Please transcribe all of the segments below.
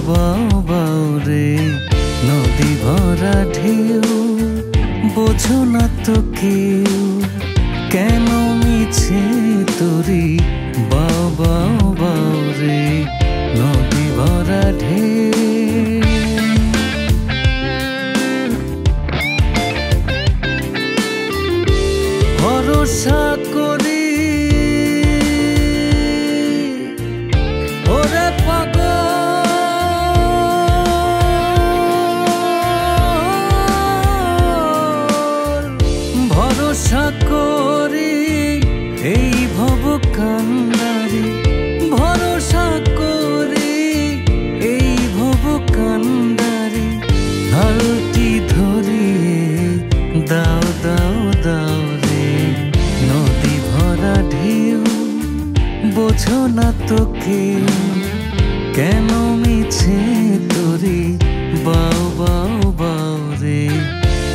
বাও বাও রে নদী ভরা ঢেউ, বোঝো না তো কেউ কেন মিছে তোরি। বাও বাও বাও রে নদী ভরা ঢেউ। ভরসা করি ওরে পাগল, ভরসা করি এই ভব কান্ডারি, ভরসা করি এই ভব কান্ডারি। হালটি ধরিয়ে দাও দাও দাও রে নদী ভরা ঢেউ, বোঝো না তো কেউ কেন মিছে তোরি। বাও বাও বাও রে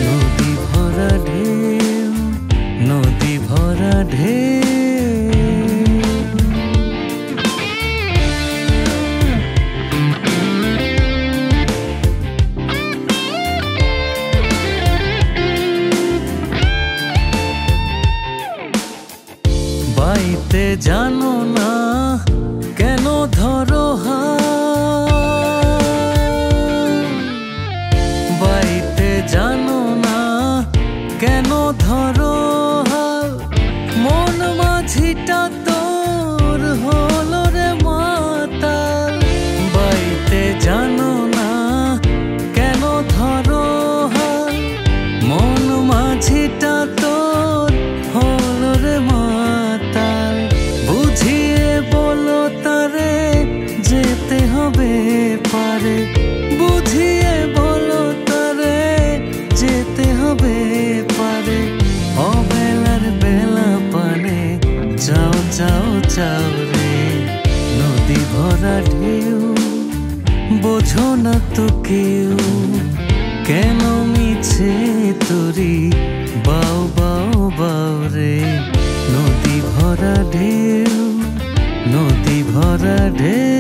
নদী ভরা ঢেউ, নদী ভরা ঢেউ। বাইতে জানো না কেন ধরো হাত, বাইতে জানো না কেন ধরো হাত। মন মাঝিটা তোর হলো রে মাতাল, বাইতে জানো না কেন ধরো হাত। মন মাঝিটা তোর হলো রে মাতাল, বুঝিয়ে বলো তারে যেতে হবে পারে, বুঝিয়ে বলো তারে যেতে হবে পারে। অবেলার বেলা পানে যাও যাও যাও রে নদী ভরা ঢেউ, বোঝো না তো কেউ কেন মিছে তোরি। বাও বাও বাও রে নদী ভরা ঢেউ, নদী ভরা ঢেউ।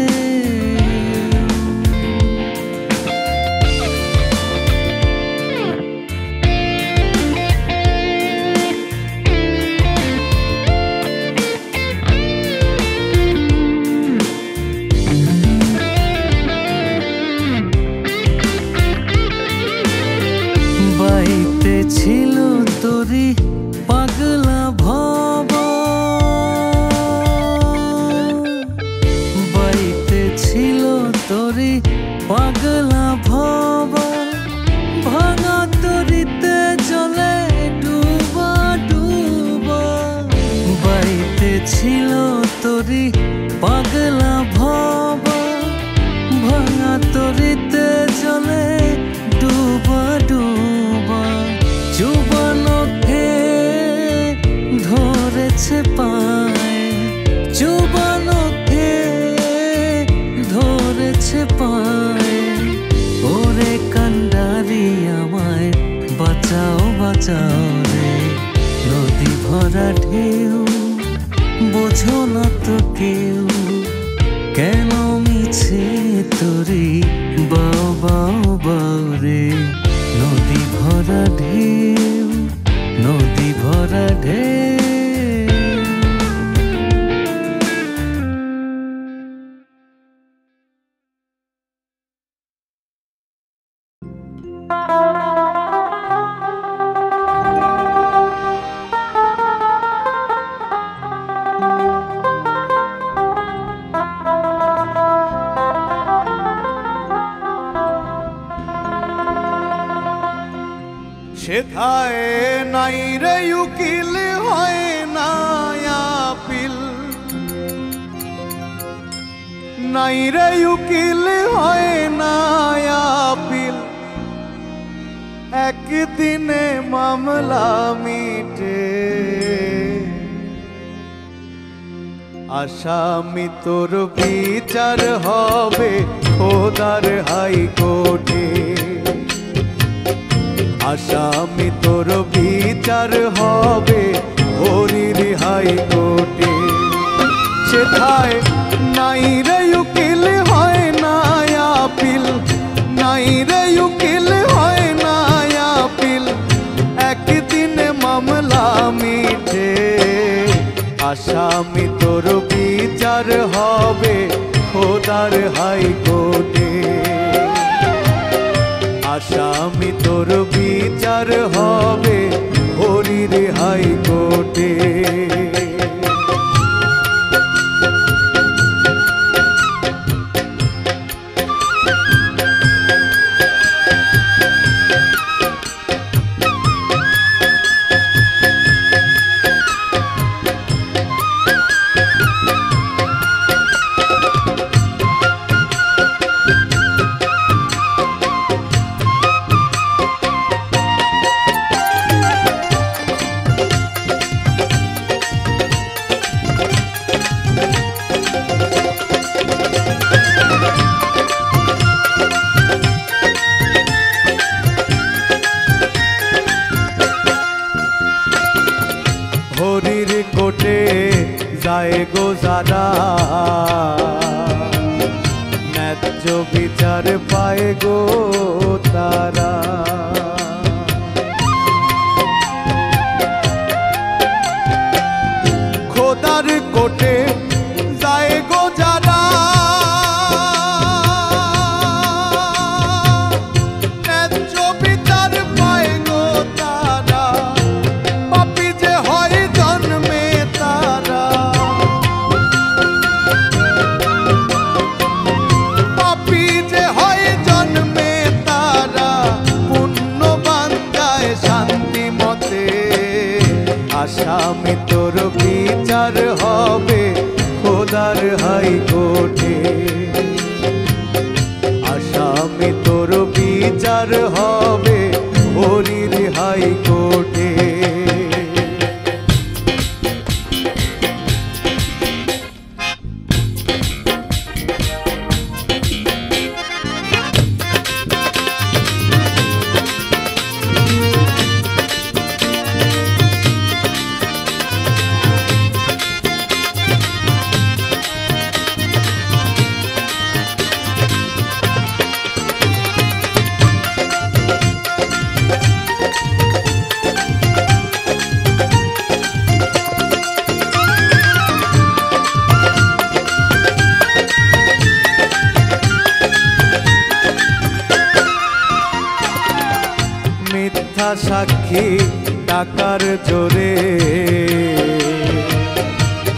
বাইতে ছিল তোরি পাগলা ভব, বাইতে ছিল তোরি পাগলা ভব। ভাঙা তরিতে জলে ডুবা ডুবা, বাইতে ছিল তোরি পাগলা ভব। ভাঙা তরিতে জলে ডুবা ডুবা, চুবানো খেয়ে ধরেছে পায়, চুবানো খেয়ে ধরেছে পায়। ওরে কান্ডারি আমায় বাঁচাও বাঁচাও রে নদী ভরা ঢেউ, বোঝো না তো কেউ কেন মিছে তোরি। বাও বাও বাও রে নদী ভরা ঢেউ, নদী ভরা ঢেউ। সেথায় নাই রে উকিল হয় না আপিল, নাই রে উকিল হয় না আপিল। একদিনে মামলা মিটে আসামি তোর বিচার হবে খোদার হাইকোর্টে। আসামি তোর বিচার হবে হরির হাইকোর্টে। সেথায় নাই রে উকিল হয় না আপিল, তোর বিচার হবে খোদার হাইকোর্টে। আসামি তোর বিচার হবে হরির হাইকোর্টে। হরির কোটে যায় গো যারা, ন্যায্য বিচার পায় গো তারা। খোদার কোটে যায় গো যারা, ন্যায্য বিচার পায় গো তারা। পাপী যে হয় জন্মে তারা, পাপী যে হয় জন্মে তারা। পুণ্যবান যায় শান্তি মতে। আসামি তোর বিচার হবে খোদার হাইকোর্টে। আসামি তোর বিচার হবে হরির হাইকোর্টে। মিথ্যা সাক্ষী টাকার জোরে,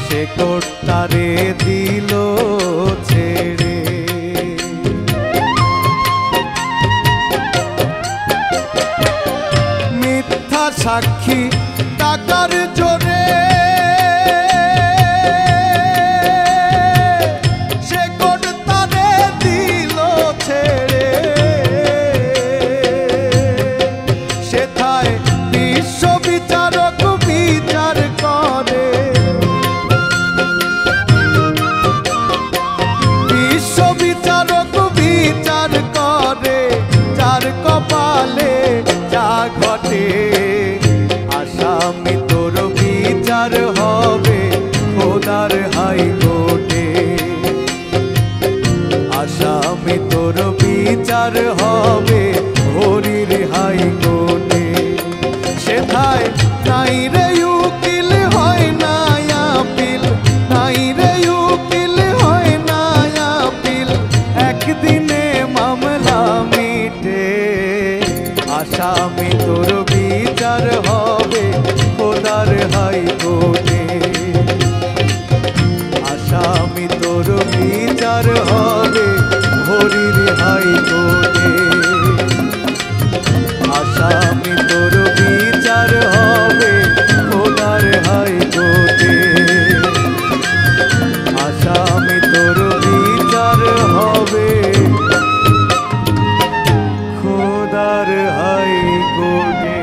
সে কোর্ট তারে দিল ছেড়ে। মিথ্যা সাক্ষী টাকার জোরে, সে কোর্ট তারে দিল ছেড়ে। সেথায় বিশ্ব বিচারক বিচার করে, বিশ্ব বিচারক বিচার করে। যার কপালে যা ঘটে। আসামি তোর বিচার হবে খোদার হাইকোর্টে। আসামি তোর বিচার হবে হরির হাইকোর্টে। সেথায় নাই রে উকিল হয় না আপিল, নাই রে উকিল হয় না আপিল। একদিনে মামলা মিটে। আসামি তোর বিচার হবে খোদার হাইকোর্টে। আসামি তোর বিচার হবে হরির হাইকোর্টে। আসামি তোর বিচার হবে খোদার হাইকোর্টে। আসামি তোর বিচার হবে খোদার হাইকোর্টে।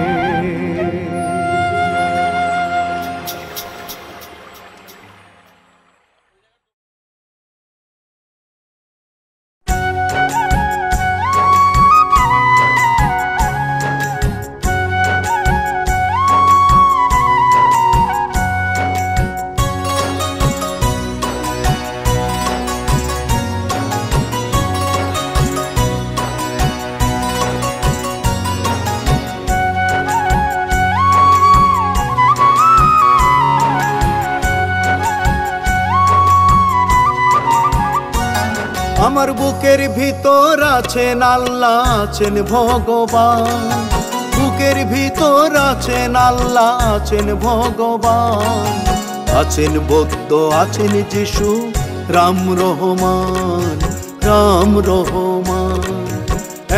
আমার বুকের ভিতর আছেন আল্লাহ, আছেন ভগবান। বুকের ভিতর আছেন আল্লাহ, আছেন ভগবান। আছেন বৌদ্ধ, আছেন যিশু, রাম রহমান, রাম রহমান।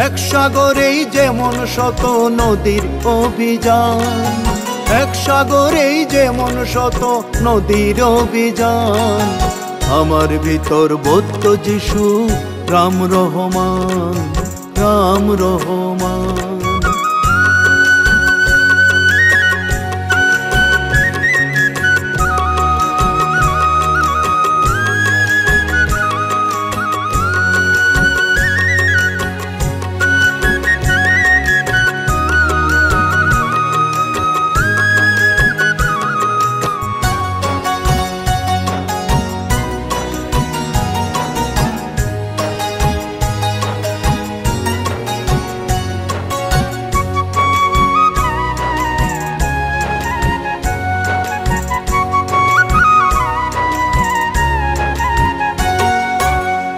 এক সাগরেই যেমন শত নদীর অভিযান, এক সাগরেই যেমন শত নদীর অভিযান। আমার ভিতর বৌদ্ধ যিশু, রাম রহমান, রাম রহমান।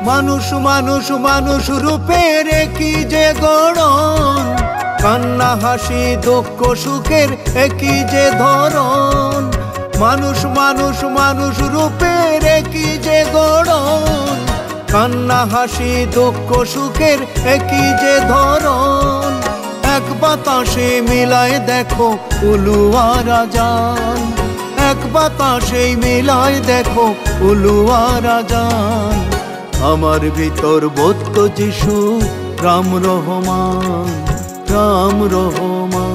মানুষ মানুষ মানুষ রূপের একই যে গড়ন, কান্না হাসি দুঃখ সুখের একই যে ধরন। মানুষ মানুষ মানুষ রূপের একই যে গড়ন, কান্না হাসি দুঃখ সুখের একই যে ধরন। এক বাতাসে মিলায় দেখো উলু আর আজান, এক বাতাসে মিলায় দেখো উলু আর আজান। আমার ভিতর বৌদ্ধ যিশু, রাম রহমান, রাম রহমান।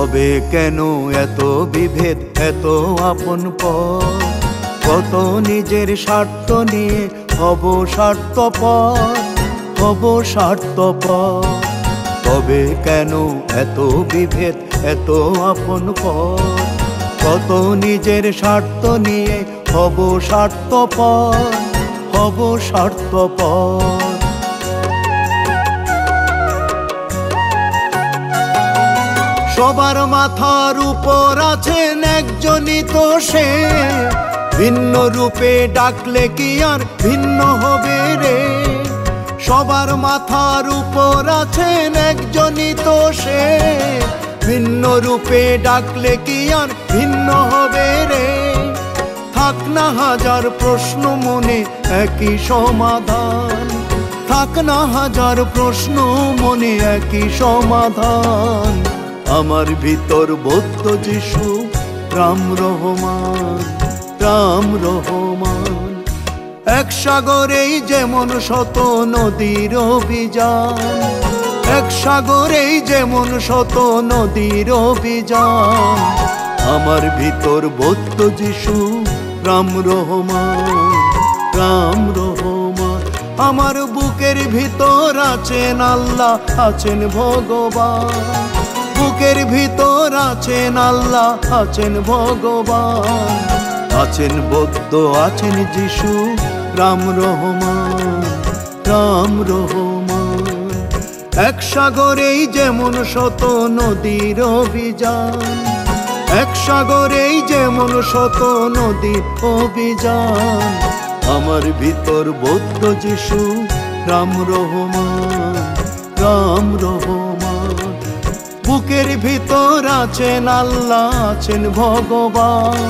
তবে কেন এত বিভেদ, এত আপন পর? কত নিজের স্বার্থ নিয়ে হব স্বার্থপর, হব স্বার্থপর। তবে কেন এত বিভেদ, এত আপন পর? কত নিজের স্বার্থ নিয়ে হব স্বার্থপর, হব স্বার্থপর। সবার মাথার উপর আছেন একজনই তো সে, ভিন্ন রূপে ডাকলে কি আর ভিন্ন হবে রে? সবার মাথার উপর আছেন একজনই তো সে, ভিন্ন রূপে ডাকলে কি আর ভিন্ন হবে রে? থাক না হাজার প্রশ্ন মনে একই সমাধান, থাক না হাজার প্রশ্ন মনে একই সমাধান। আমার ভিতর বৌদ্ধ যিশু, রাম রহমান, রাম রহমান। এক সাগরেই যেমন শত নদীর অভিযান, এক সাগরেই যেমন শত নদীর অভিযান। আমার ভিতর বৌদ্ধ যিশু, রাম রহমান, রাম রহমান। আমার বুকের ভিতর আছেন আল্লাহ, আছেন ভগবান। বুকের ভিতর আছেন আল্লাহ, আছেন ভগবান। আছেন বৌদ্ধ, আছেন যিশু, রাম রহমান, রাম রহমান। এক সাগরেই যেমন শত নদীর অভিযান, এক সাগরেই যেমন শত নদীর অভিযান। আমার ভিতর বৌদ্ধ যিশু, রাম রহমান, রাম রহমান। বুকের ভিতর আছেন আল্লাহ, আছেন ভগবান।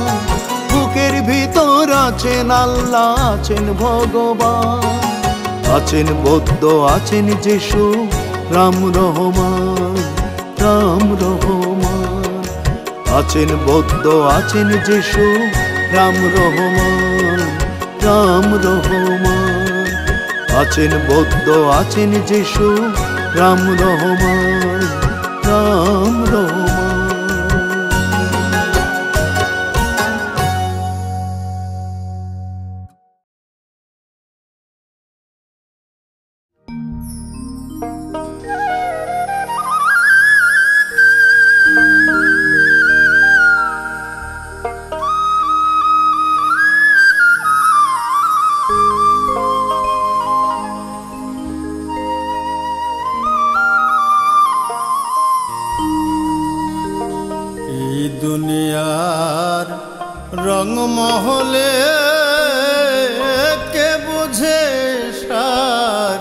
বুকের ভিতর আছেন আল্লাহ, আছেন ভগবান। আছেন বৌদ্ধ, আছেন যিশু, রাম রহমান, রাম রহমান। আছেন বৌদ্ধ, আছেন যিশু, রাম রহমান, রাম রহমান। আছেন বৌদ্ধ, আছেন যিশু, রাম রহমান, রাম রংমহলে কে বুঝে সার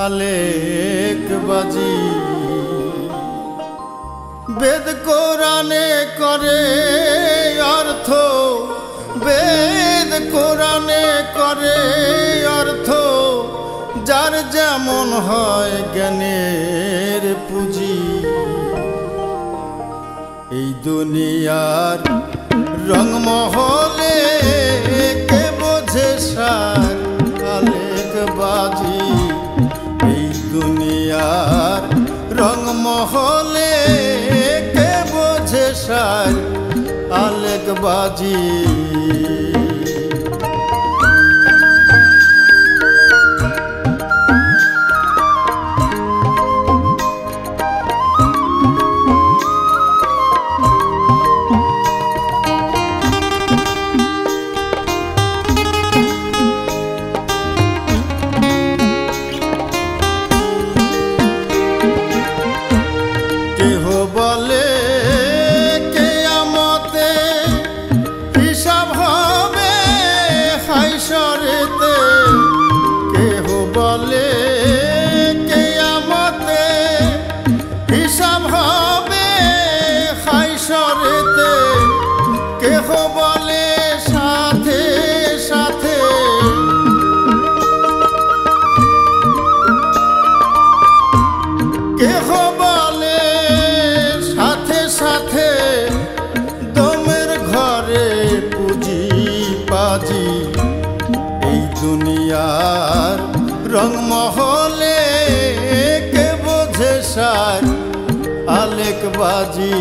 আলেক বাজি বেদ কোরআনে করে অর্থ বেদ কোরআনে করে অর্থ যার যেমন হয় জ্ঞানের পুঁজি এই দুনিয়ার রংমহলে কে বোঝে সার আলেক বাজি এই দুনিয়ার রংমহলে কে বোঝে সার আলেক বাজি এই দুনিয়ার রংমহলে কে বোঝে সার আলেক বাজি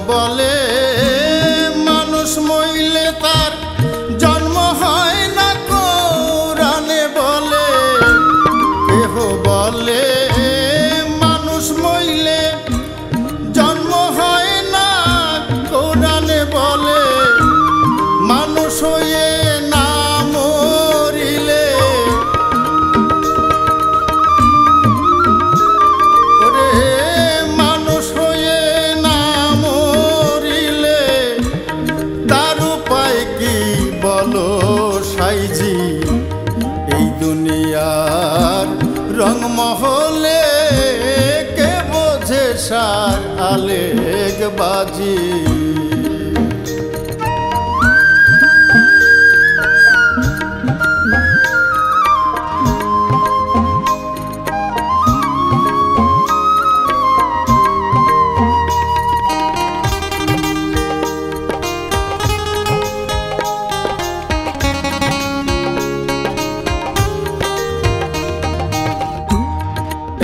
বলে মানুষ মইলে তার জন্ম হয় না কোরআনে বলে কেহ বলে মানুষ মইলে জন্ম হয় না কোরআনে বলে মানুষ হয়ে না মরিলে মানুষ হয়ে বলো সাইজি এই দুনিয়ার রংমহলে কে বোঝে সার আলেক বাজি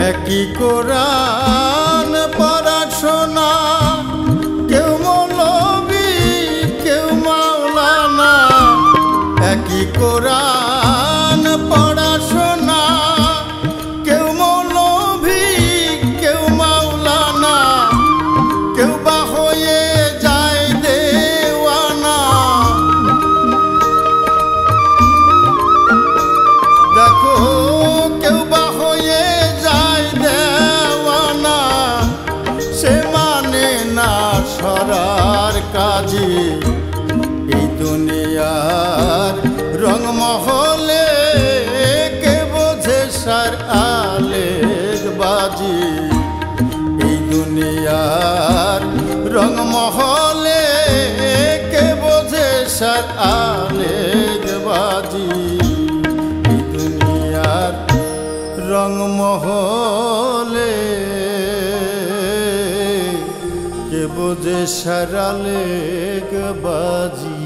একই কোরআন পড়াশোনা কেউ মৌলবি কেউ মাওলানা একই কোরআন পড়াশোনা কেউ মৌলবি কেউ মাওলানা কেউ বা হয়ে যায় দেওয়ানা দেখো কেউ বা হয়ে সরার কাজী এই দুনিয়ার রংমহলে কে বোঝে সার আলেক বাজি এই দুনিয়ার রংমহলে কে বোঝে সার আলেক বাজি এই দুনিয়ার রংমহলে কে বোঝে সার আলেক বাজি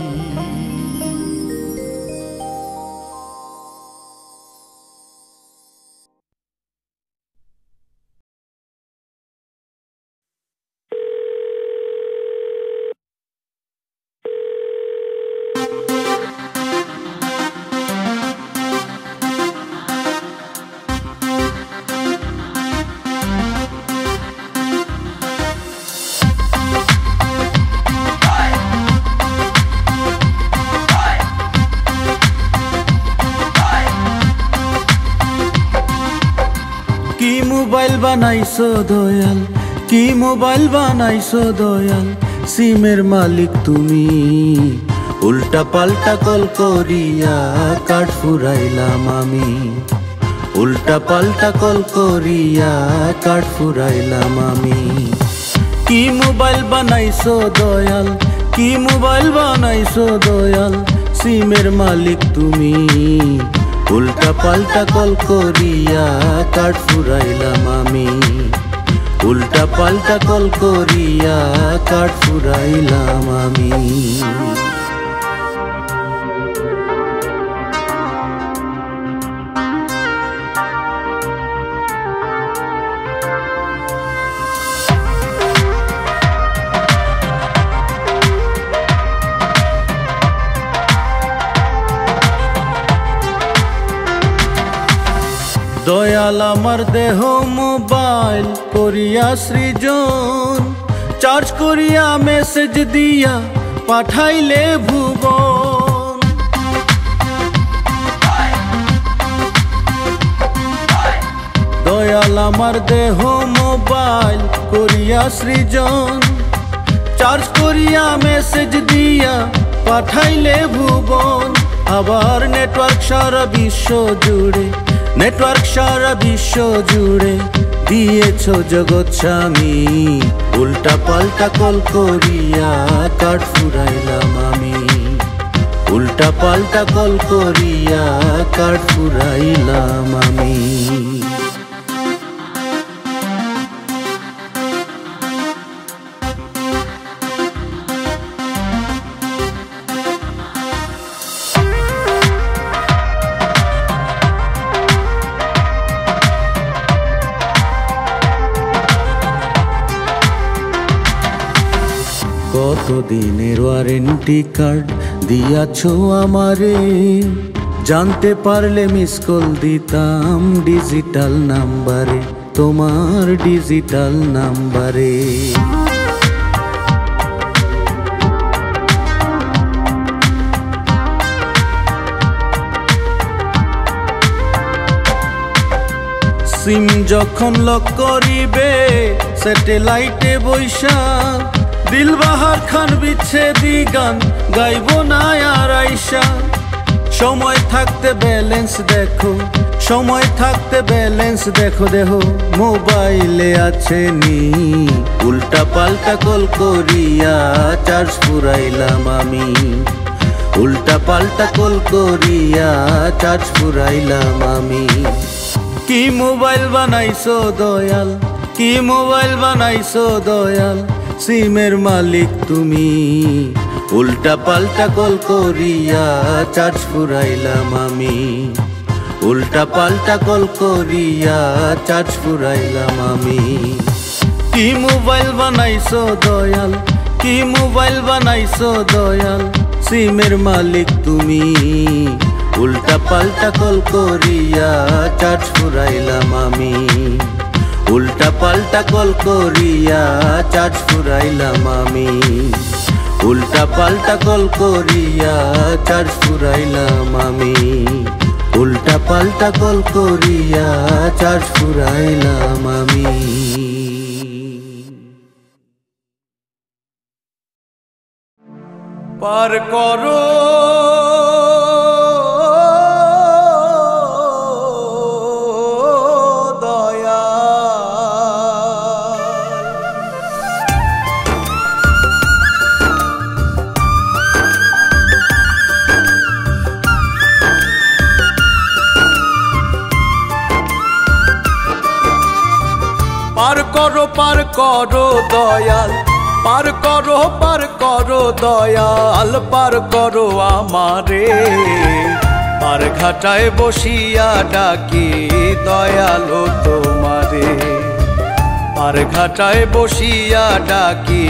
মোবাইল বানাইছো দয়াল, কি মোবাইল বানাইছো দয়াল, সিমের মালিক তুমি। উল্টা পাল্টা কল করিয়া কাঠ ফুরাইলাম আমি, উল্টা পাল্টা কল করিয়া কাঠ ফুরাইলাম আমি। কি মোবাইল বানাইছো দয়াল, কি মোবাইল বানাইছো দয়াল, সিমের মালিক তুমি। উল্টা পাল্টা কল করিয়া কাঠ ফুরাইলাম আমি, উল্টা পাল্টা কল করিয়া কাঠ ফুরাইলাম আমি। দয়াল আমার দেহ মোবাইল করিয়া সৃজন, চার্জ করিয়া মেসেজ দিয়া পাঠাইলে ভুবন। দয়াল আমার দেহ মোবাইল করিয়া সৃজন, চার্জ করিয়া মেসেজ দিয়া পাঠাইলে ভুবন। আবার নেটওয়ার্ক সারা বিশ্ব জুড়ে, নেটওয়ার্ক সারা বিশ্ব জুড়ে দিয়েছ জগৎ স্বামী। উল্টা পাল্টা কল করিয়া কাঠ ফুরাইলাম আমি, উল্টা পাল্টা কল করিয়া কাঠ ফুরাইলাম আমি। কতদিনের ওয়ারেন্টি কার্ড দিয়াছো আমারে, জানতে পারলে মিস কল দিতাম ডিজিটাল নাম্বারে, তোমার ডিজিটাল নাম্বারে। সিম যখন লক করিবে স্যাটেলাইটে বৈশা, দিলবাহার খান বিচ্ছেদি গান গাইব না আর আইসা। সময় থাকতে ব্যালেন্স দেখো, সময় থাকতে ব্যালেন্স দেখো, দেখো মোবাইলে আছে নি। উল্টা পাল্টা কল করিয়া চার্জ ফুরাইলাম আমি, উল্টা পাল্টা কল করিয়া চার্জ ফুরাইলাম আমি। কি মোবাইল বানাইছো দয়াল, কি মোবাইল বানাইছো দয়াল, সিমের মালিক তুমি। উল্টা পাল্টা কল করিয়া চার্জ ফুরাইলাম আমি, উল্টা পাল্টা কল করিয়া চার্জ ফুরাইলাম আমি। কি মোবাইল বানাইছো দয়াল, কি মোবাইল বানাইছো দয়াল, সিমের মালিক তুমি। উল্টা পাল্টা কল করিয়া চার্জ ফুরাইলাম আমি, উল্টা পাল্টা কল করিয়া চার্জ ফুরাইলাম আমি, উল্টা পাল্টা কল করিয়া চার্জ ফুরাইলাম আমি, উল্টা পাল্টা কল করিয়া চার্জ ফুরাইলাম আমি। পার করো পার করো দয়াল, পার করো দয়াল, পার করো আমারে। পার ঘাটায় বসিয়া ডাকি দয়ালো তোমারে, পার ঘাটায় বসিয়া ডাকি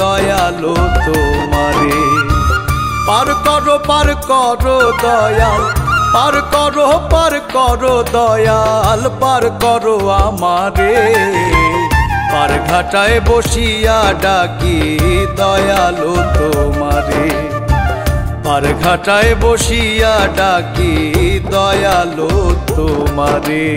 দয়ালো তোমারে। পার করো দয়াল, পার করো দয়াল, পার করো আমারে। পার ঘাটায় বসিয়া ডাকি দয়ালো তোমারে, পার ঘাটায় বসিয়া ডাকি দয়ালো তোমারে।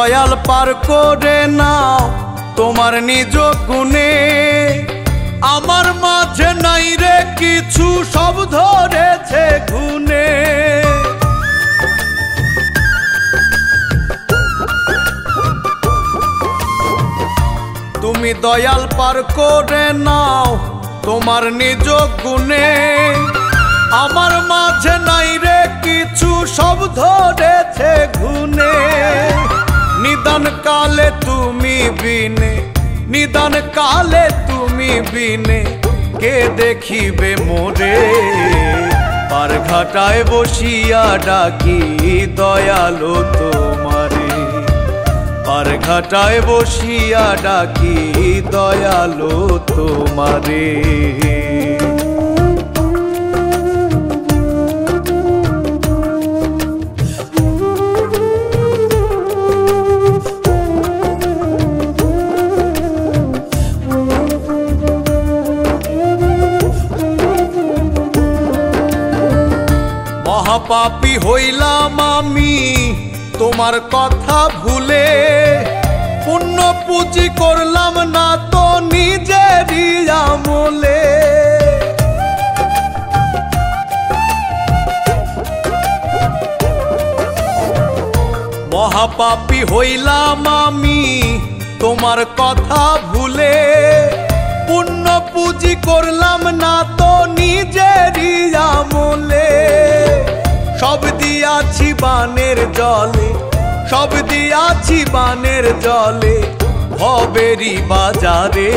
দয়াল পার করে নাও তোমার নিজ গুণে। আমার মাঝে নাই রে কিছু, সব ধরেছে গুণে। তুমি দয়াল পার করে নাও তোমার নিজ গুণে। আমার মাঝে নাই রে কিছু, সব ধরেছে গুণে। নিদান কালে তুমি বিনে, নিদান কালে তুমি বিনে, কে দেখিবে মোরে। পার ঘাটায় বসিয়া ডাকি দয়ালো তোমারে। পার ঘাটায় বসিয়া ডাকি দয়ালো তোমারে। মহাপাপী হইলাম আমি তোমার কথা ভুলে। পুণ্য পুঁজি করলাম না তো নিজেরই আমলে। মহাপাপী হইলাম আমি তোমার কথা ভুলে। পুণ্য পুঁজি করলাম না তো নিজেরই আমলে। সব দিয়াছি বানের জলে, সব দিয়াছি বানের জলে, ভবেরই বাজারে।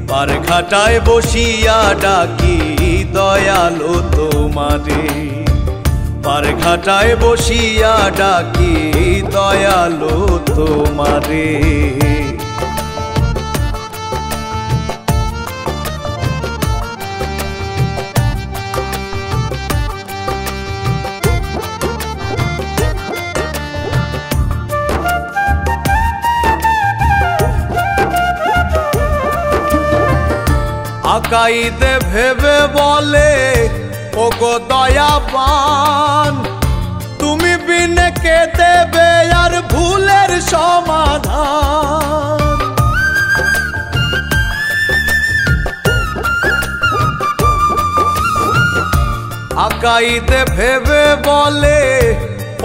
পার ঘাটায় বসিয়া ডাকি দয়ালো তোমারে। পার ঘাটায় বসিয়া ডাকি দয়ালো তোমারে। আকাইতে ভেবে বলে ওগো দয়াবান, তুমি বিনে কে দেবে আর ভুলের সমাধান। আকাইতে ভেবে বলে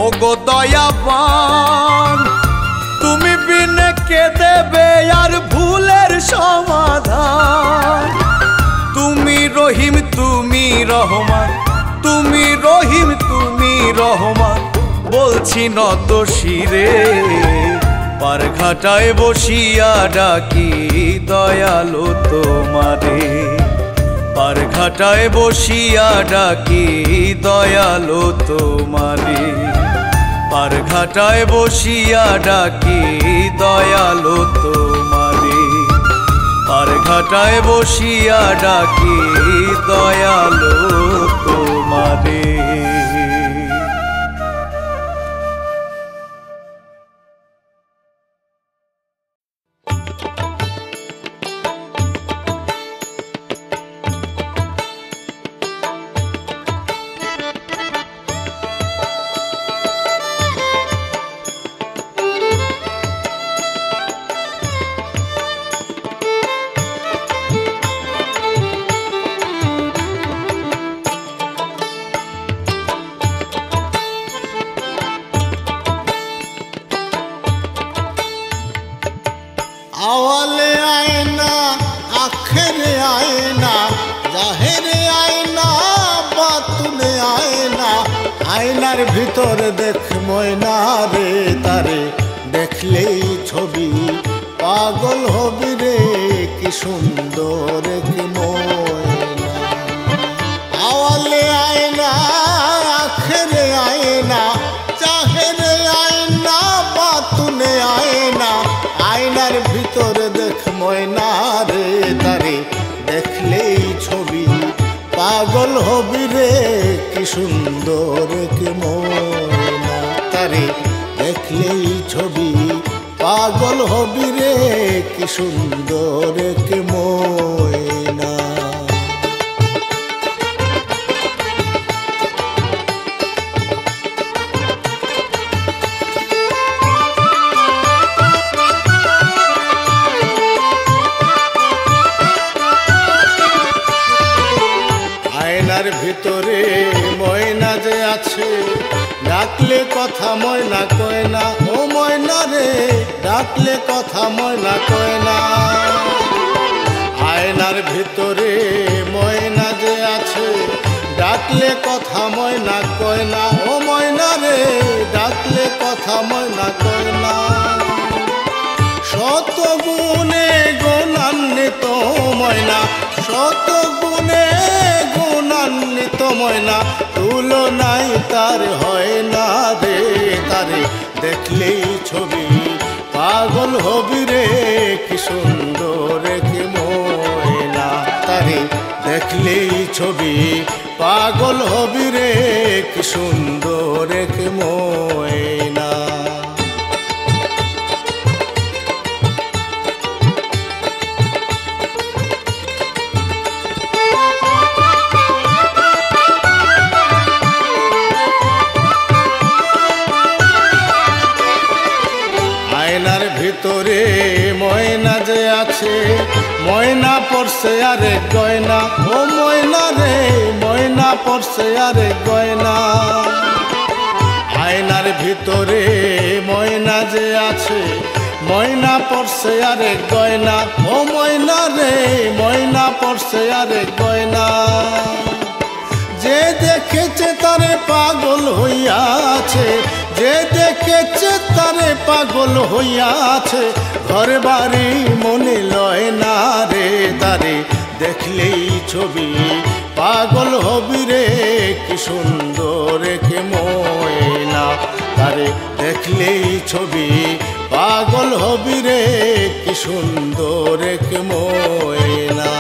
ওগো দয়াবান, তুমি বিনে কে দেবে আর ভুলের সমাধান। তুমি রহিম তুমি রহমান, তুমি রহিম তুমি রহমান, বলছি নত শিরে। পার ঘাটায় বসিয়া ডাকি দয়ালো তোমারে। পার ঘাটায় বসিয়া ডাকি দয়ালো তোমারে। পার ঘাটায় বসিয়া ডাকি দয়ালো তোমারে। পার ঘাটায় বসিয়া ডাকি দয়ালো তোমারে। আওয়ালে আয়না আখেরে আয়না, জাহেরে আয়না বাতুনে আয়না। আয়নার ভিতর দেখ ময়না রে, তারে দেখলেই ছবি পাগল হবি রে। কি সুন্দর কি ময়না। আওয়ালে আয়না আখেরে আয়না, জাহেরে আয়না বাতুনে আয়না। আয়নার ভিতর দেখ ময়না রে, তারে দেখলেই ছবি পাগল হবি রে। কি সুন্দর কি ময়না, তারে দেখলেই ছবি পাগল হবি রে। কি সুন্দর কি ময়না। ভিতরে ময়না যে আছে, ডাকলে কথা ময়না কয় না। ও ময়না রে, ডাকলে কথা ময়না কয় না। আয়নার ভিতরে ময়না যে আছে, ডাকলে কথা ময়না কয় না। ও ময়না রে, ডাকলে কথা ময়না কয় না। শত গুণে গুণান্বিত ময়না, শত গুণে গুণান্বিত ময়না, তুলনায় তার হয় না রে। তারে দেখলেই ছবি পাগল হবি রে, কি সুন্দর কি ময়না। তারে দেখলেই ছবি পাগল হবি রে, কি সুন্দর কি ময়না। আয়নার ভিতরে ময়না যে আছে, ময়না পড়ছে আরে গয়না। ও ময়না রে, ময়না পড়ছে আরে গয়না। আয়নার ভিতরে ময়না যে আছে, ময়না পড়ছে আরে গয়না। ও ময়না রে, ময়না পড়ছে আরে গয়না। যে দেখেছে তারে পাগল হইয়াছে, যে দেখেছে তারে পাগল হইয়াছে, ঘর বাড়ি মনে লয় না রে। তারে দেখলেই ছবি পাগল হবি রে, কি সুন্দর কি ময়না। তারে দেখলেই ছবি পাগল হবি রে, কি সুন্দর কি ময়না।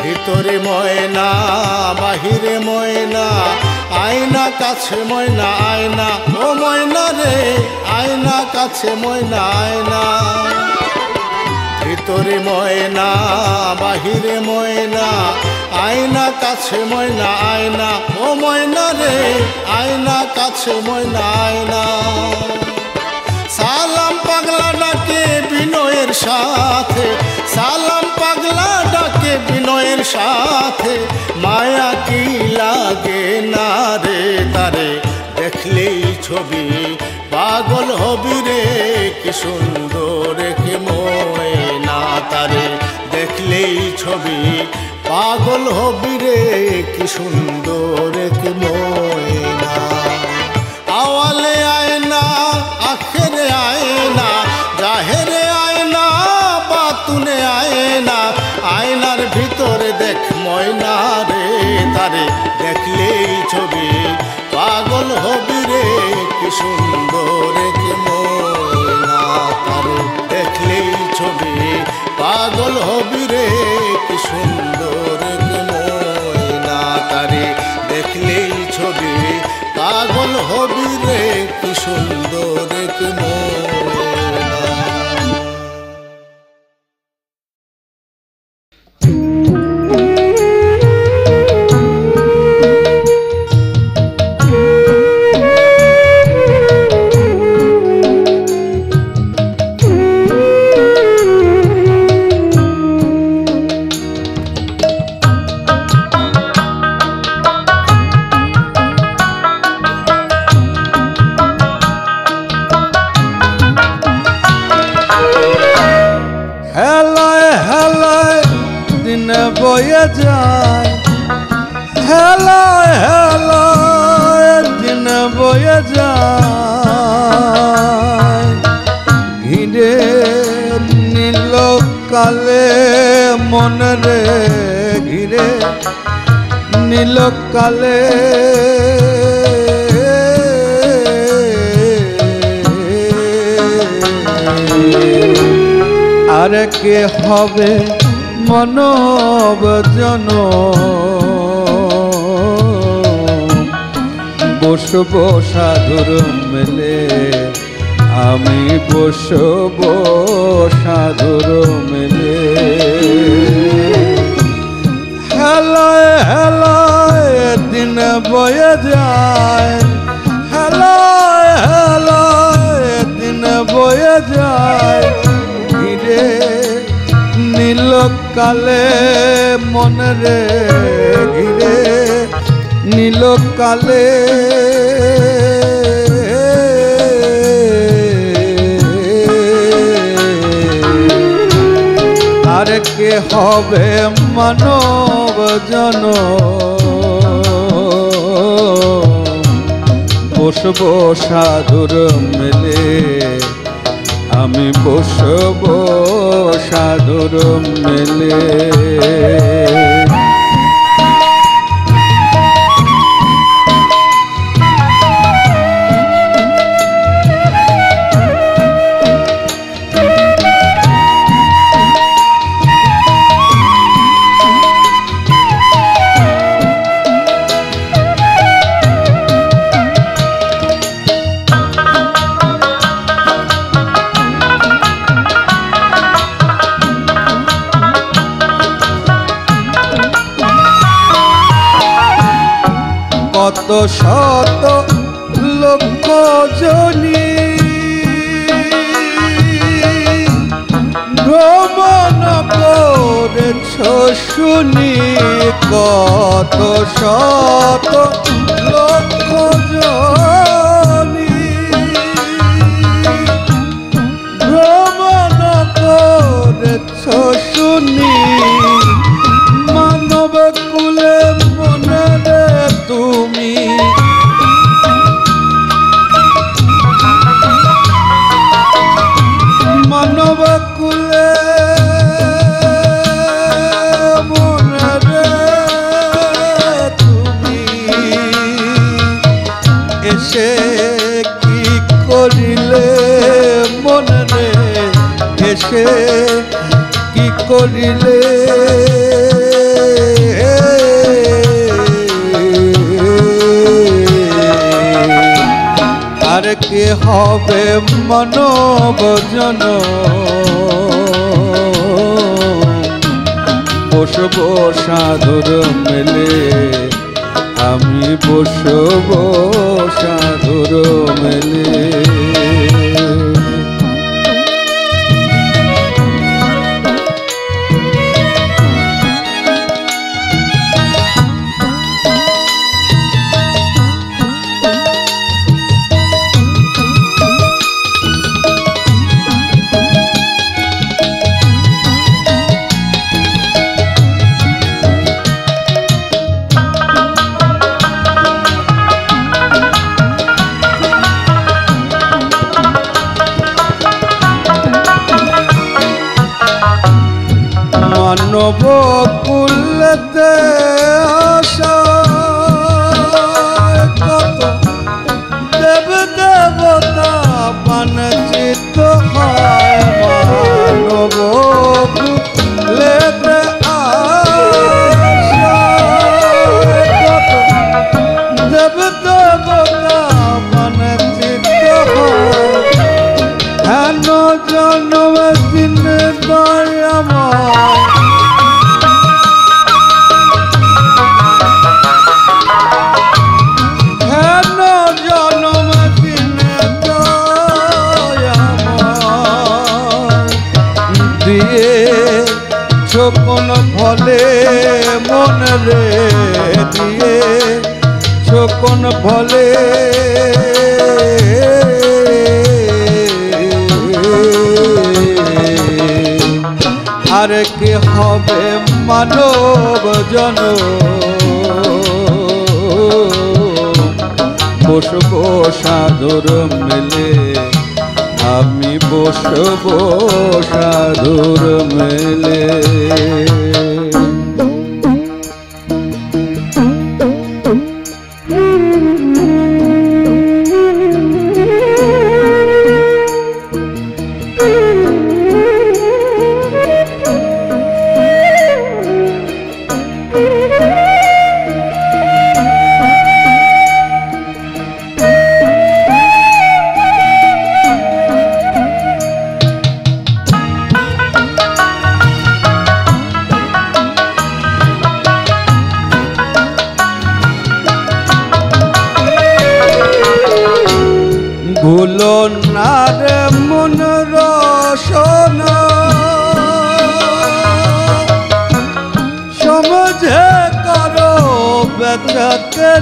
ভিতরে ময়না বাহিরে ময়না, আয়না কাছে ময়না আয়না। ও ময়না রে, আয়না কাছে ময়না আয়না। ভিতরে ময়না বাহিরে ময়না, আয়না কাছে ময়না আয়না। ও ময়না রে, আয়না কাছে ময়না আয়না। সালাম পাগলা ডাকে বিনয়ের সাথে, সালাম পাগলা ডাকে বিনয়ের সাথে, মায়া কি লাগে না রে। তারে দেখলেই ছবি পাগল হবি রে, কি সুন্দর কি ময়না। তারে দেখলেই ছবি পাগল হবি রে, কি সুন্দর কি ময়না। আওয়ালে আয়না আখেরে আয়না, জাহেরে আয়না বাতুনে আয়না। আয়নার ভিতরে দেখ ময়না রে, তারে দেখলেই ছবি পাগল হবি রে, কি সুন্দর কি ময়না। তারে দেখলেই ছবি পাগল হবি রে, কি সুন্দর কি ময়না। তারে দেখলেই ছবি পাগল হবি রে, কি সুন্দর কি ময়না। বয়ে যায়, হেলায় হেলায় দিন বয়ে যায়। ঘিরে নীল কালে মনে রে, ঘিরে নীল কালে আর কে হবে মানব জনম। বসব সাধুর মেলে, আমি বসব সাধুর মেলে। হেলায় হেলায় বয়ে যায়, হেলায় হেলায় দিন বয়ে যায়। ঘিরে নীল কালে মনে রে, ঘিরে নীল কালে আর কে হবে মানব জন, বসবো সাধুর মেলে, আমি বসবো সাধুর মেলে। কত শত লক্ষ জনি ভ্রমণ করেছ শুনি, কত শত লক্ষ জনি ভ্রমণ করেছ শুনি, মানব কুলে মনে রে তুমি। মানব কুলে মনে রে তুমি, এসে কি করিলে মনে রে, এসে কি করিলে আর কে হবে মানব জন, বসবো সাধুর মেলে, আমি বসবো সাধুর মেলে। মানব কুলতে আসা কত দেব দেবতা বাঞ্ছিত হয়, মানব কুলতে আসা কত দেব দেবতা বাঞ্ছিত হয়, হেন জন্ম দিন দয়াময় ছোকন ফলে মন রে দিয়ে, ছোকন ফলে আর কে হবে মানব জন, বসবো সাধুর মেলে, আমি বসবো সাধুর মেলে।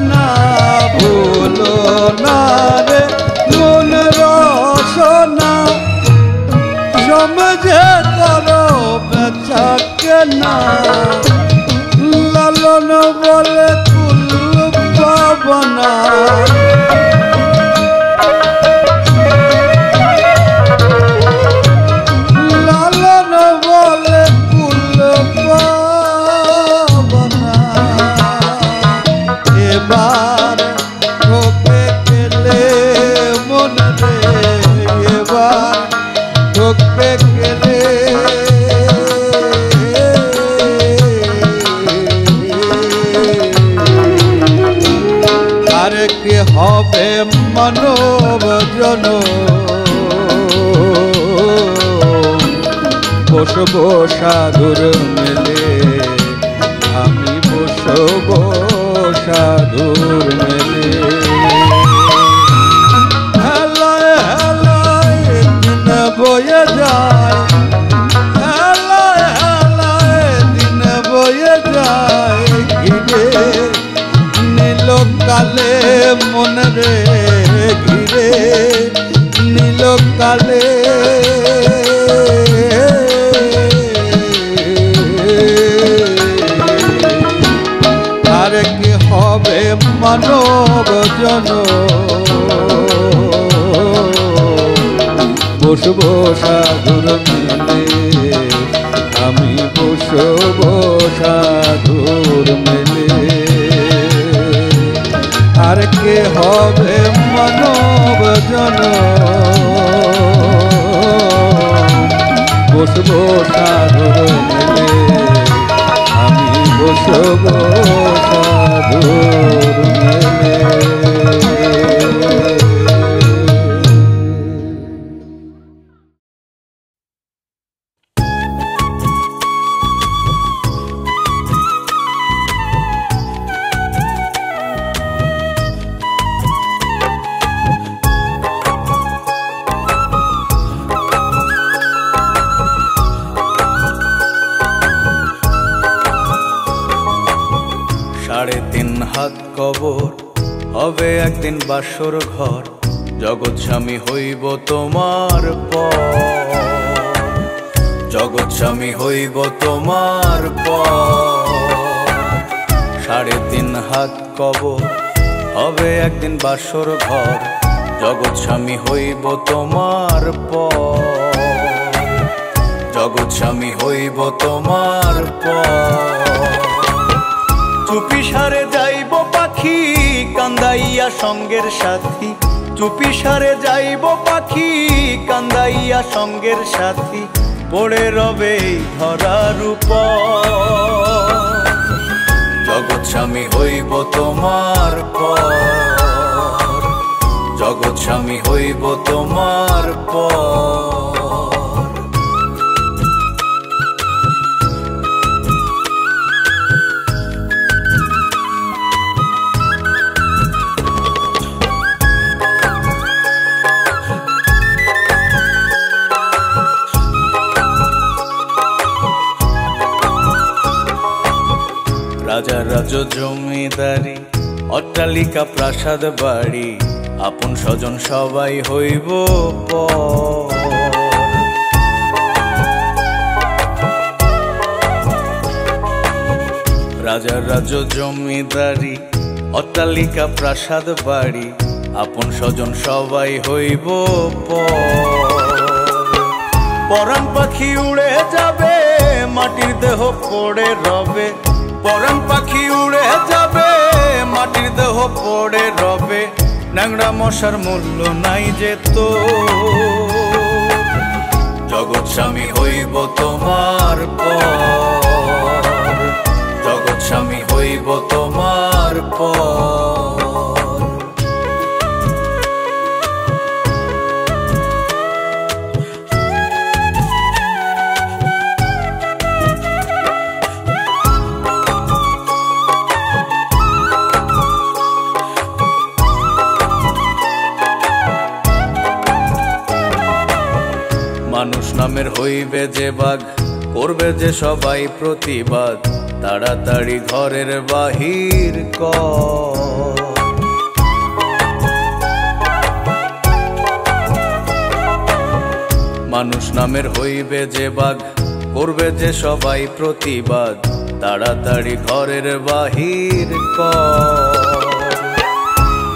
না ভুলো না রে মন রসনা সমঝে করো বেচা কেনা লালন বলে কুল পাবনা লালন বলে কুল পাবনা এবার ঠকে গেলে মনে রে এবার ঠকে গেলে আর কি হবে মানব জন বসবো সাধুর মেলে আমি বসবো সাধুর মেলে হেলায় হেলায় দিন বয়ে যায় হেলায় হেলায় দিন বয়ে যায় ঘিরে নীল কালে মনে রে ঘিরে নীল কালে আর কি হবে মানব জন বসবো সাধুর মেলে আমি বসবো সাধুর মেলে আর কে হবে মানব জন বসবো সাধুর মেলে আমি বসবো সাধুর মেলে কবর হবে একদিন বাসর ঘর জগৎ স্বামী হইব তোমার পর জগৎ স্বামী হইব তোমার পর 3.5 হাত কবর হবে একদিন বাসর ঘর জগৎ স্বামী হইব তোমার পর জগৎ স্বামী হইব তোমার পর চুপি সারে যাইব পাখি কান্দাইয়া সঙ্গের সাথী চুপি সারে যাইব পাখি কান্দাইয়া সঙ্গের সাথী পড়ে রবে ধরার উপর জগৎ স্বামী হইব তোমার পর জগৎ স্বামী হইব তোমার পর রাজা রাজ জমিদারি অট্টালিকা প্রাসাদ বাড়ি আপন স্বজন সবাই হইব পর রাজা রাজ জমিদারি অট্টালিকা প্রাসাদ বাড়ি আপন স্বজন সবাই হইব পর পরাণ পাখি উড়ে যাবে মাটির দেহ পড়ে রবে পরাণ পাখি উড়ে যাবে মাটির দেহ পড়ে রবে ন্যাংরা মশার মূল্য নাই যেত জগৎ স্বামী হইব তোমার পর জগৎ স্বামী হইব তোমার পর মানুষ নামের হইবে যে বাঘ করবে যে সবাই প্রতিবাদ তাড়াতাড়ি ঘরের বাহির কর। মানুষ নামের হইবে যে বাঘ, করবে যে সবাই প্রতিবাদ, তাড়াতাড়ি ঘরের বাহির কর।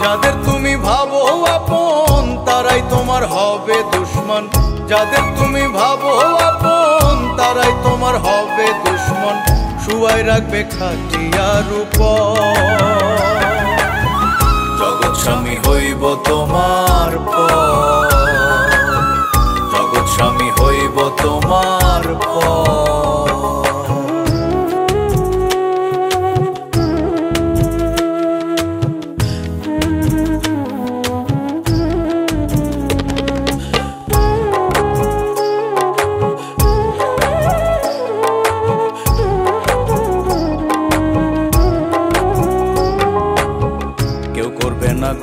যাদের তুমি ভাবো আপন তারাই তোমার হবে দুশ্মন, যাদের তুমি ভাবো আপন তারাই তোমার হবে দুশ্মন, শুয়াই রাখবে খাটিয়ার উপর। জগৎ স্বামী হইব তোমার পর, জগৎ স্বামী হইব তোমার পর।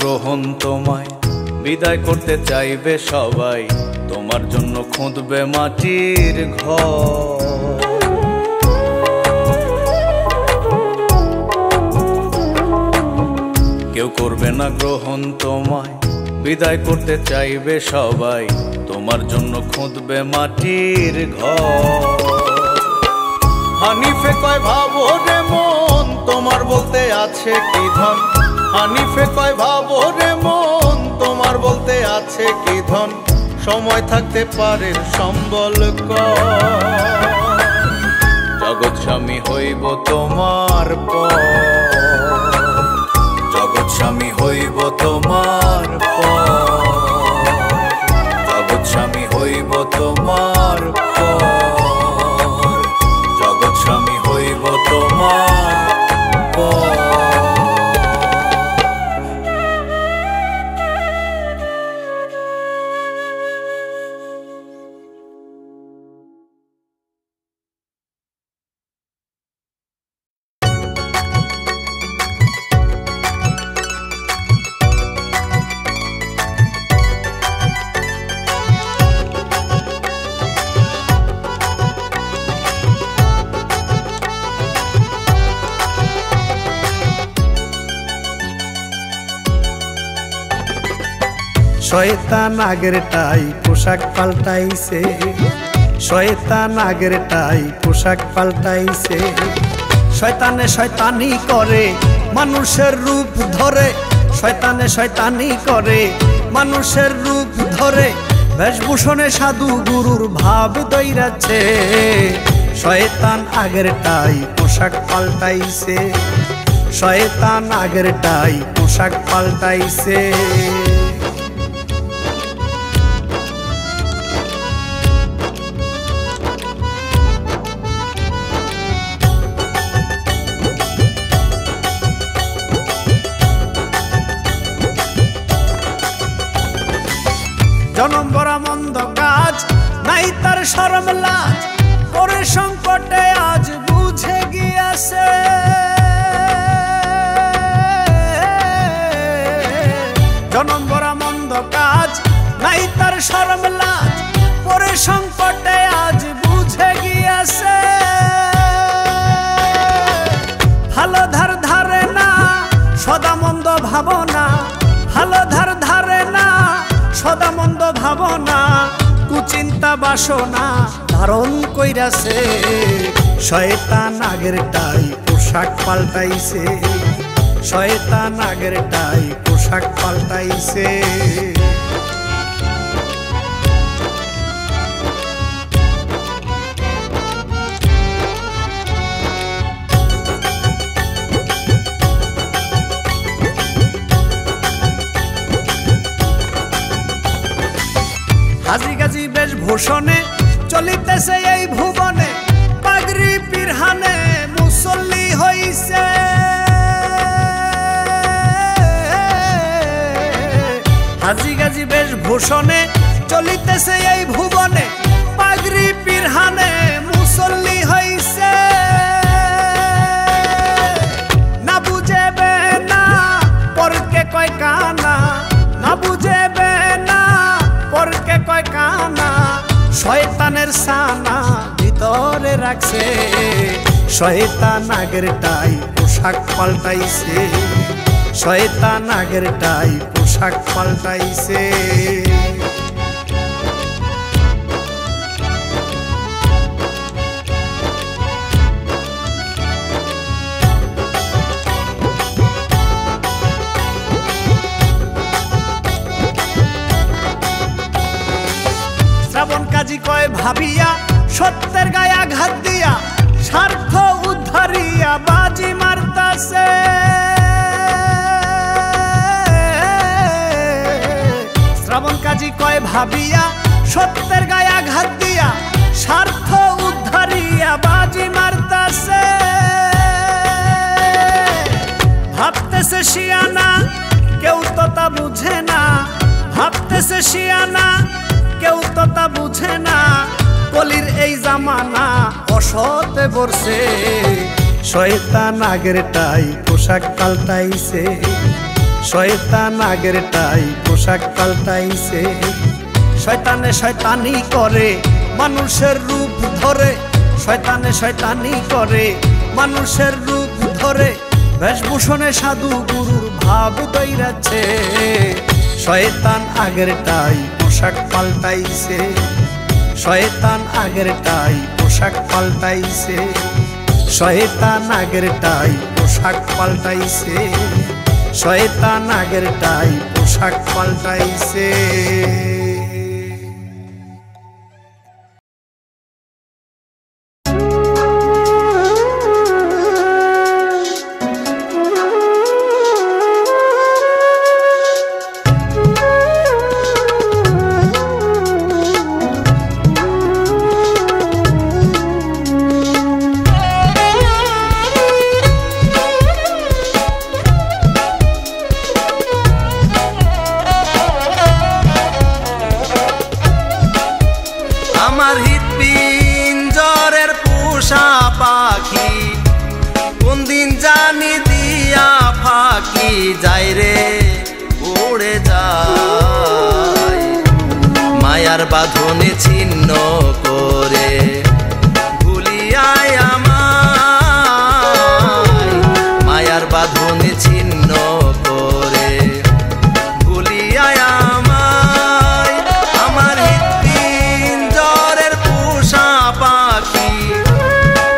গ্রহণ তোমায় বিদায় করতে চাইবে সবাই, তোমার জন্য খুঁদবে মাটির ঘর। কেউ করবে না গ্রহণ তোমায় বিদায় করতে চাইবে সবাই, তোমার জন্য খুঁদবে মাটির ঘর। হানিফে কয় ভাবো রে মন তোমার বলতে আছে কি ধন, হানিফে কয় ভাবো রে মন তোমার বলতে আছে কি ধন, সময় থাকতে পারে সম্বল কর। জগৎ স্বামী হইব তোমার পর, জগৎ স্বামী হইব তোমার পর, জগৎ স্বামী হইব তোমার পর, জগৎ স্বামী হইব তোমার পর। শয়তান আগের টাই পোশাক পাল্টাইছে, শয়তান আগের টাই পোশাক পাল্টাইছে। শয়তানে শয়তানি করে মানুষের রূপ ধরে, শয়তানে শয়তানি করে মানুষের রূপ ধরে, বেশভূষণে সাধু গুরুর ভাব দইরাছে। শয়তান আগের টাই পোশাক পাল্টাইছে, শয়তান আগের টাই পোশাক পাল্টাইছে। জনম বড় মন্দ কাজ নাই তার শরম লাজ, করে সংকটে আজ বুঝে গিয়াছে। জনম বড় মন্দ কাজ নাই তার শরম লাজ, করে সংকটে আজ বুঝে গিয়াছে। ভালো ধার ধারে না সদা মন্দ ভাবনা, ভালো ধার ধারে না সদা মন্দ ভাবনা, কুচিন্তা বাসনা ধারণ কইরাছে। শয়তান আগের টাই পোশাক পাল্টাইছে, শয়তান আগের টাই পোশাক পাল্টাইছে। হাজি গাজি বেশভূষণে চলিতেছে এই ভুবনে, পাগড়ি পিরহানে মুসল্লি হইছে। হাজি গাজি বেশভূষণে চলিতেছে এই ভুবনে, পাগড়ি পিরহানে মুসল্লি হইছে। না বুঝেবে না পরকে কয় কানা, না বুঝেবে না পরকে কয় কানা, শয়তানের সানা ভিতরে রাখছে। শয়তান আগের টাই পোশাক পাল্টাইছে, শয়তান আগের টাই পোশাক পাল্টাইছে। শ্রাবণ কাজী কয় ভাবিয়া সত্যের গায়ে আঘাত দিয়া স্বার্থ উদ্ধারিয়া বাজি মারতাছে। শ্রাবণ কাজী কয় ভাবিয়া সত্যের গায়ে আঘাত দিয়া স্বার্থ উদ্ধারিয়া বাজি মারতাছে। ভাবতেছে শিয়ানা কেউ তো তা বুঝে না, ভাবতেছে শিয়ানা কেউ তো তা বুঝে না। কলির এই জামানা অসতে বর্ষে, শয়তান আগের টাই পোশাক পাল্টাইছে, শয়তান আগের টাই পোশাক পাল্টাইছে। শয়তানে শয়তানি করে মানুষের রূপ ধরে, শয়তানে শয়তানি করে মানুষের রূপ ধরে। বেশভূষণে সাধু গুরুর ভাব দইরাছে, শয়তান আগের টাই পোশাক পাল্টাইছে, শয়তান আগের টাই পোশাক পাল্টাইছে, শয়তান আগের টাই পোশাক পাল্টাইছে, শয়তান আগের টাই পোশাক পাল্টাইছে। যায় রে উড়ে যায়, মায়ার বাঁধনে ছিন্ন করে ভুলিয়ায় আমায়, মায়ার বাঁধনে ছিন্ন করে ভুলিয়ায় আমায়। আমার হৃৎপিঞ্জরের পোষা পাখি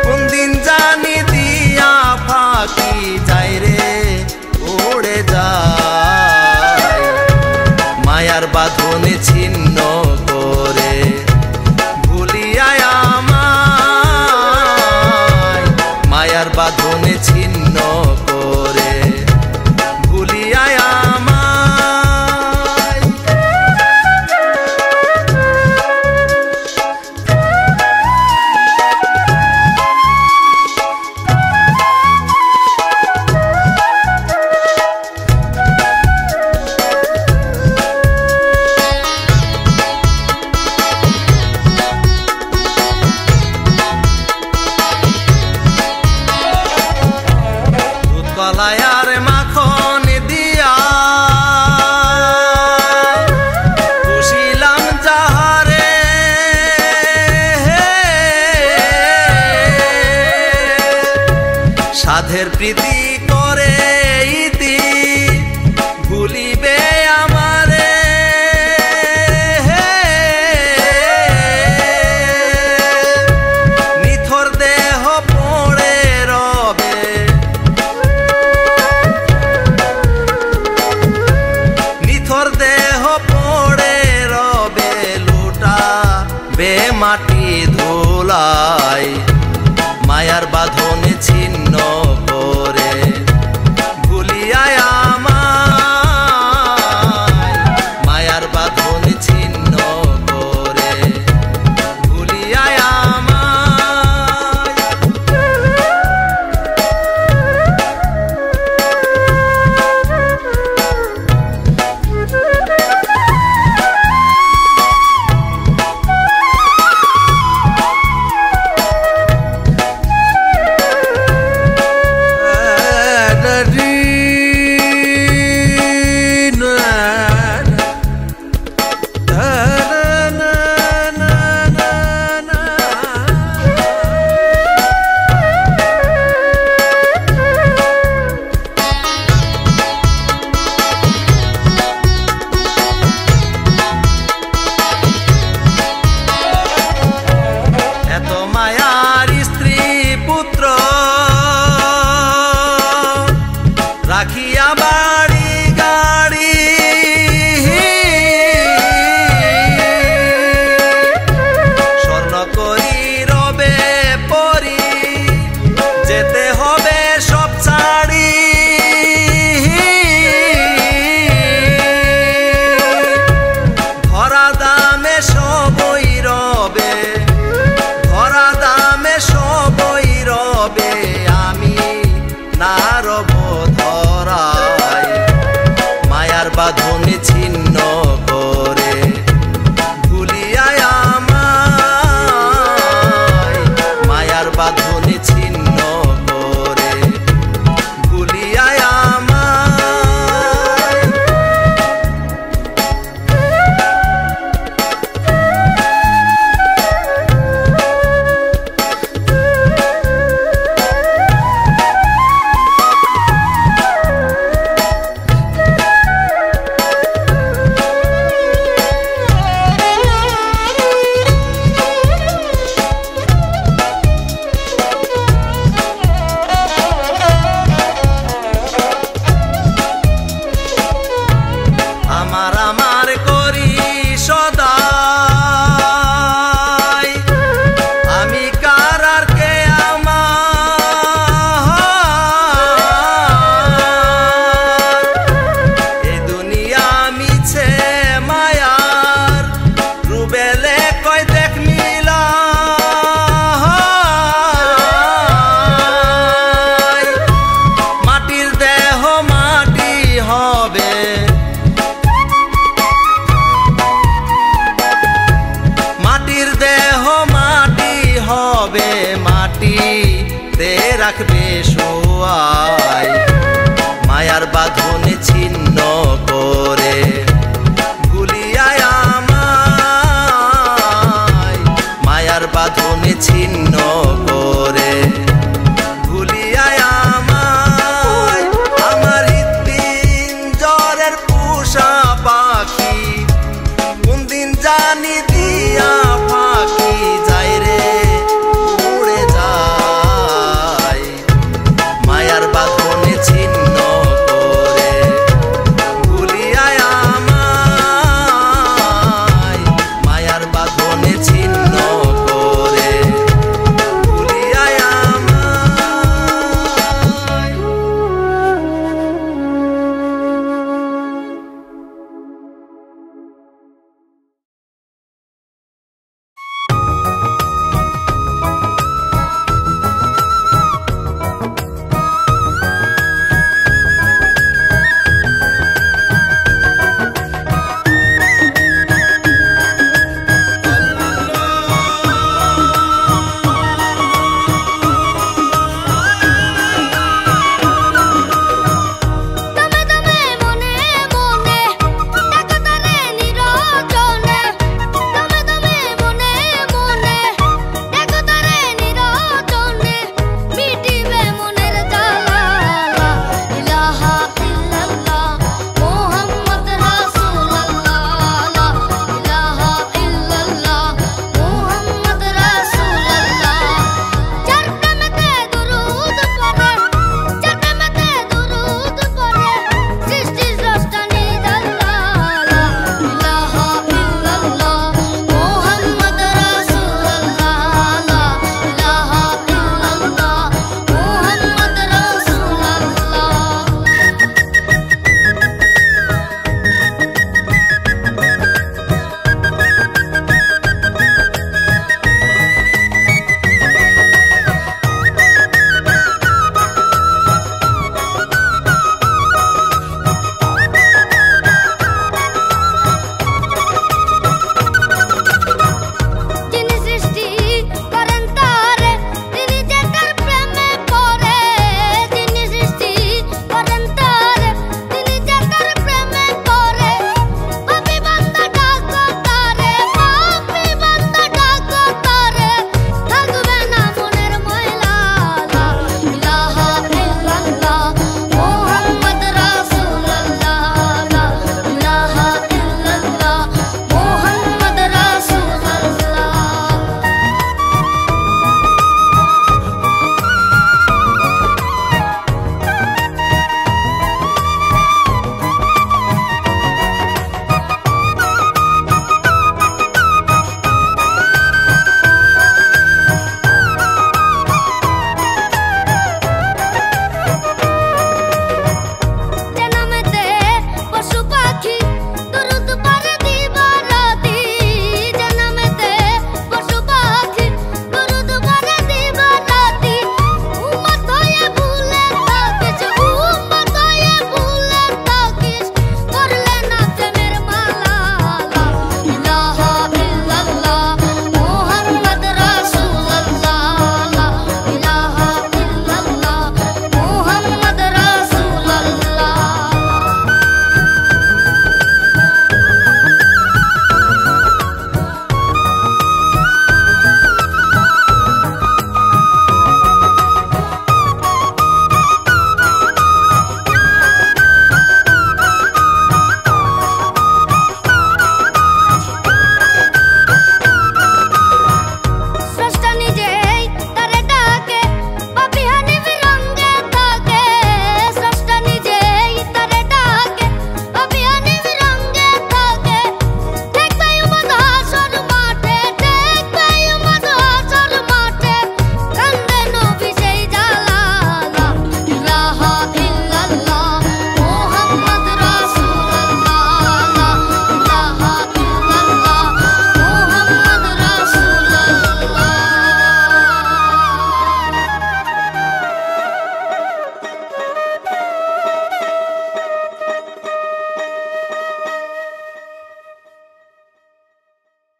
কোন দিন জানি দিয়া ফাঁকি যায় রে উড়ে যায়, মায়ার বাঁধনে ছিন্ন করে ভুলিয়ায় আমায়, মায়ার বাঁধনে ছিন্ন করে ভুলিয়ায় আমায়। কলায়ার মাখন দিয়া পুষিলাম যাহারে, সাধের প্রীতি করে ইতি ভুলিবে আমারে, নিথর দেহ পড়ে রবে দেহ পড়ে রবে লুটা বে মাটি ধুলাই, মায়ার বাঁধনে ছিন্ন করে ভুলিয়ায় আমায়, মায়ার বাঁধনে ছিন্ন করে ভুলিয়ায় আমায়। রাখবে শোয়াই মায়ার বাঁধনে ছিন্ন করে ভুলিয়ায় আমায় মায়ার বাঁধনে ছিন্ন করে।